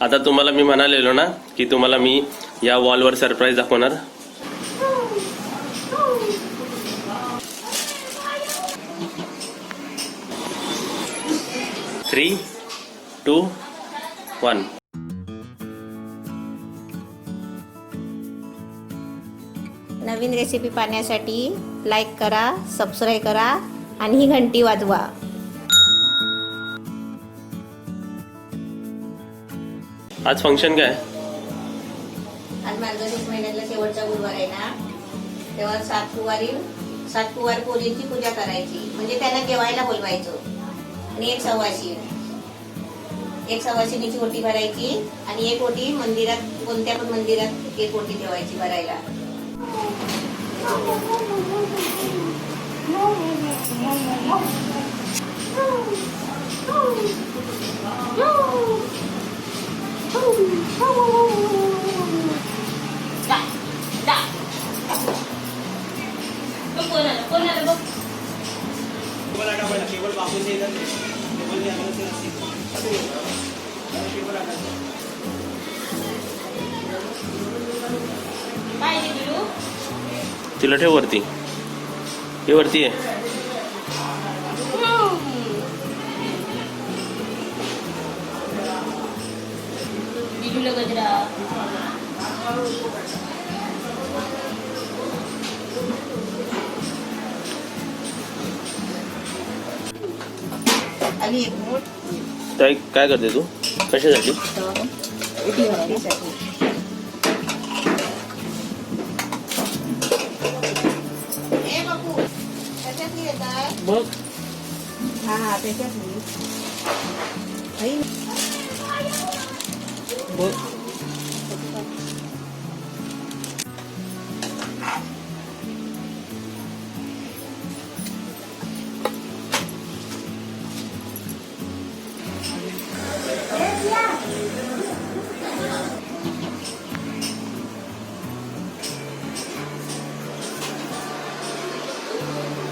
आता तुम्हाला मी म्हणालेलो ना की तुम्हाला मी या वॉलवर सरप्राईज दाखवणार. थ्री, 2, 1. नवीन रेसिपी पाहण्यासाठी लाईक करा, सबस्क्राईब करा आणि ही घंटी वाजवा. आज फंक्शन काय? आज मार्गशीर्ष महिन्यातला शेवटचा गुरुवार आहे ना, तेव्हा 7 कुवार पोरींची पूजा करायची. म्हणजे त्यांना जेवायला बोलवायचं. आणि एक सवाशिनीची ओटी भरायची आणि एक ओटी मंदिरात, कोणत्या पण मंदिरात एक ओटी ठेवायची भरायला. तिला ठेव वरती. हे वरती आहे. गजरा आणि एक मोठ ताई काय करते तू? कशासाठी? ओटी भरायसाठी. बघ. हा त्याच्यातली बघ.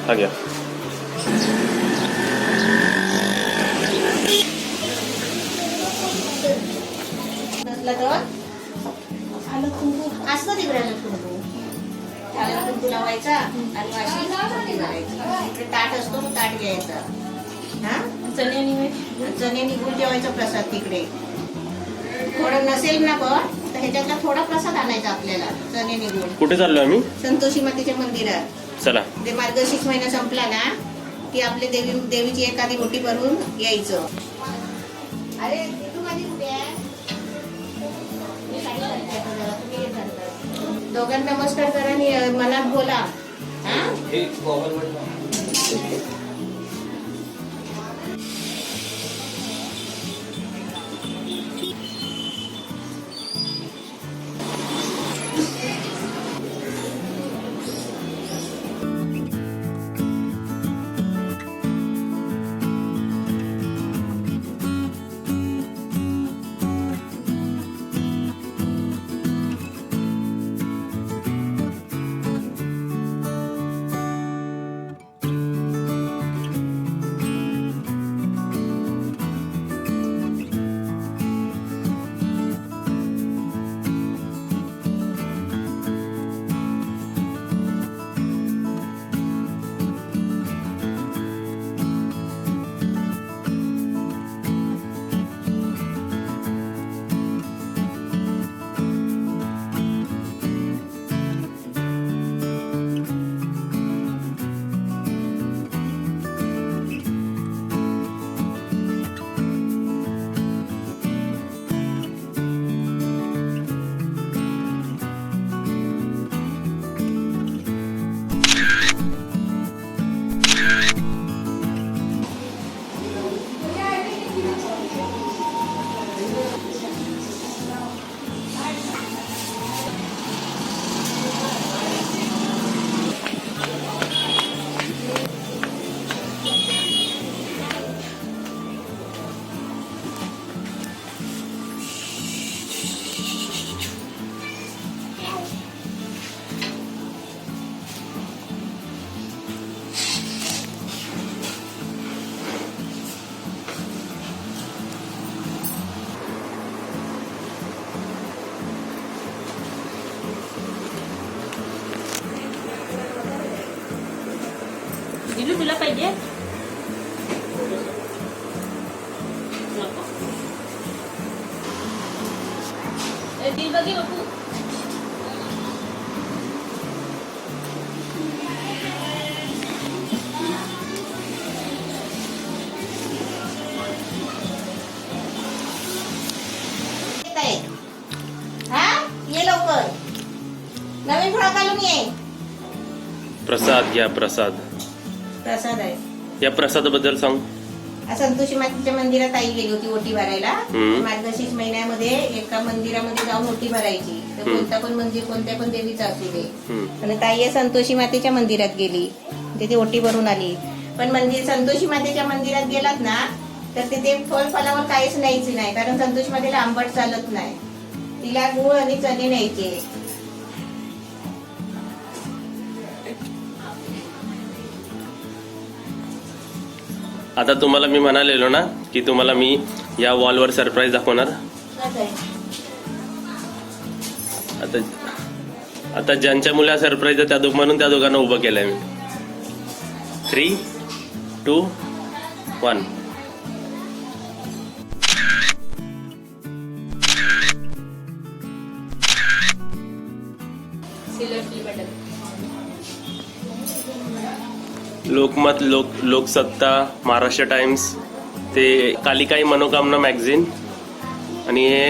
आ गया. नसला तर असतं तिकडे कुंकू. त्याला कुंकू लावायचा आणि वाशी घालायची. इकडे ताट असतो, ताट घ्यायचा. हा चण्यानी गुळ जेवायचा प्रसाद तिकडे. थोडं नसेल ना पण तर ह्याच्यातला थोडा प्रसाद आणायचा आपल्याला. चण्यानी गुळ. कुठे चाललो आम्ही? संतोषी मातेच्या मंदिरात. चला. ते मार्गशीर्ष महिना संपला ना की आपले देवीची एखादी ओटी भरून यायचं. अरे तू माझी कुठे आहे? दोघांना नमस्कार करा आणि मनात बोला. हा तुला पाहिजे नको दिल बघी बघू हा ये लवकर नवीन फळ घालून ये. प्रसाद घ्या प्रसाद. प्रसाद आहे. या प्रसादाबद्दल सांग. संतोषी मातेच्या मंदिरात आई गेली होती ओटी भरायला. हम्म. मार्गशीर्ष महिन्यामध्ये एका मंदिरामध्ये जाऊन ओटी भरायची. तर कोणता पण मंदिर कोणत्या पण देवीचं असू दे. आणि ताई संतोषी मातेच्या मंदिरात गेली तिथे ओटी भरून आली. पण मंदिर संतोषी मातेच्या मंदिरात गेलात ना तर तिथे फळ फलावर काहीच न्यायचं नाही कारण संतोषी मातेला आंबट चालत नाही. तिला गुळ आणि चणे न्यायचे. आता तुम्हाला मी म्हणालेलो ना की तुम्हाला मी या वॉलवर सरप्राईज दाखवणार. आता आता ज्यांच्या मुला सरप्राईज आहे त्या म्हणून त्या दोघांना उभं केलंय मी. 3, 2, 1. लोकमत, लोकसत्ता, महाराष्ट्र टाइम्स, ते कालिकाई मनोकामना मॅगझिन आणि हे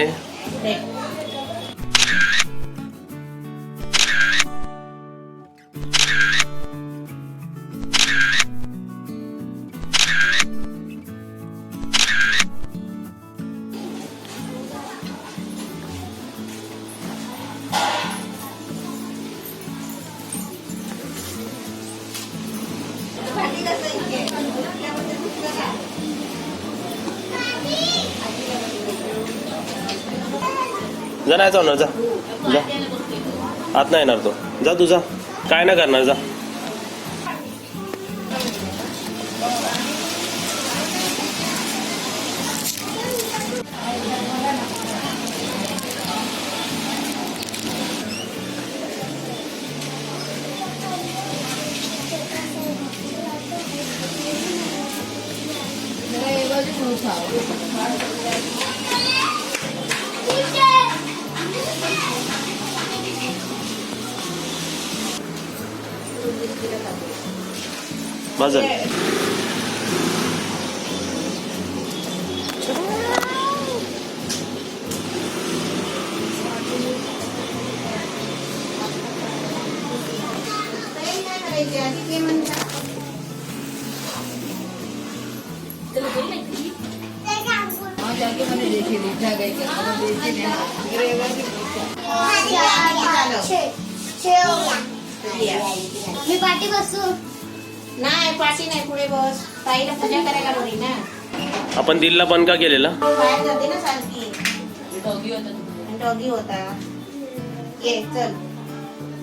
जा नाही जाणार. जा जा आत नाही येणार तो. जा तू जा काय नाही करणार. जा बाजल. मी पाठी बसू नाही पाठी नाही पुढे बस. ताईला पूजा करायला बरी ना. आपण दिलला बंद का केलेला. बाहेर जाते ना सारखी. डॉगी डॉगी होता. ये चल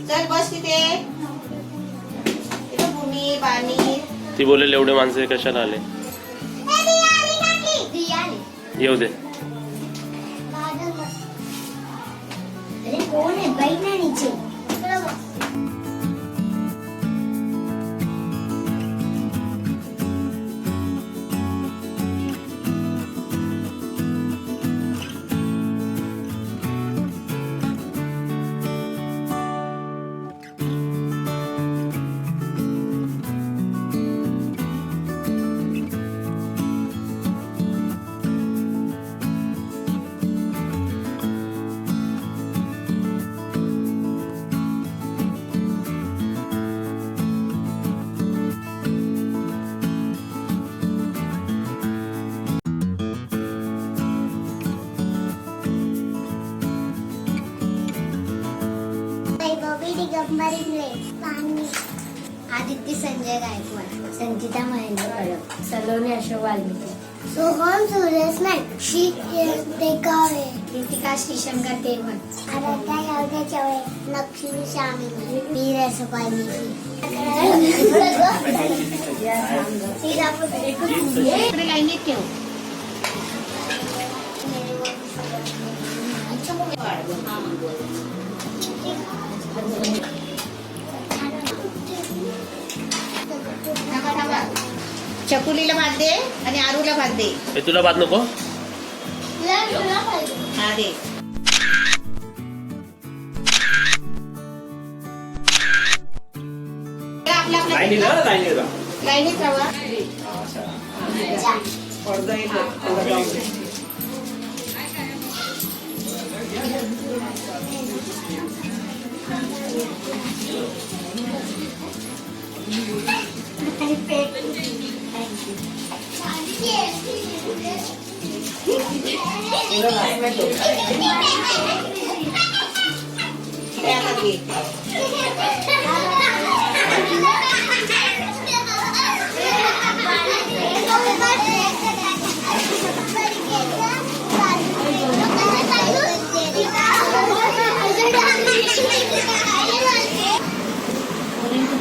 चल बस तिथे. तिथे भूमी पाणी. ती बोलेल एवढे माणसं कशाला आले. येऊ दे. अरे कोण आहे बाई ना नीचे. दिगंबर इंगळे, आदित्य संजय गायकवाड, संचिता महेंद्र कडक, सलोनी अशोक वाल्मिकी, सोहम सुरेश नाईक, टेकावे, कृतिका श्रीशंकर तेमन, आराध्या यावदे चवळे, लक्ष्मी शामिनी, वीर असपाली, इकडे लाईनीत ठेव. थांबा थांबा. चकुलीला भात दे आणि आरूला भात दे. हे तुला भात नको? तुला पाहिजे. हा दे. आपल्या लाईनीत राहा. हे आता घे.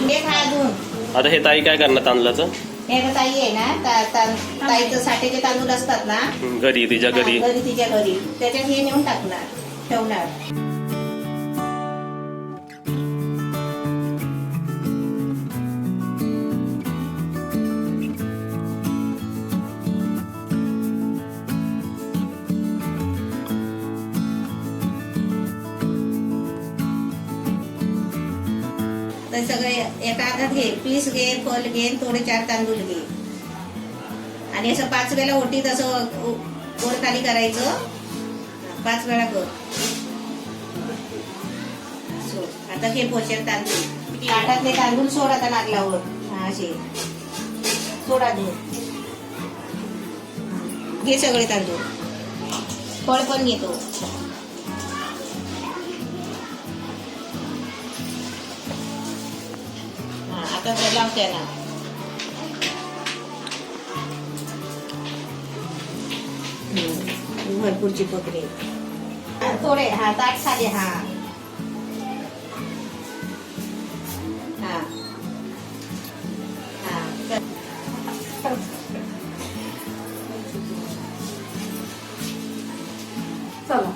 हे खा अजून. आता हे ताई काय करणार तांदळाचं? हे आता ताई आहे ना, ताईचं साठेचे तांदूळ असतात ना, घरी तिच्या घरी. घरी तिच्या घरी, त्याच्यात हे नेऊन टाकणार, ठेवणार. तर सगळे एका हातात घे, पीस घे, फल घे, थोडे 4 तांदूळ घे आणि असं 5 वेळा ओटीत असं वर खाली करायचं. 5 वेळा कर. सोड. आता घे पोषक तांदूळ, ताटातले तांदूळ सोड आता नागलावर. हा असे सोडा दे. घे सगळे तांदूळ, फळ पण घेतो. आता लाव त्याला. भरपूरची पकडे थोडे. हा ताट खाली. हा हा हा. चला.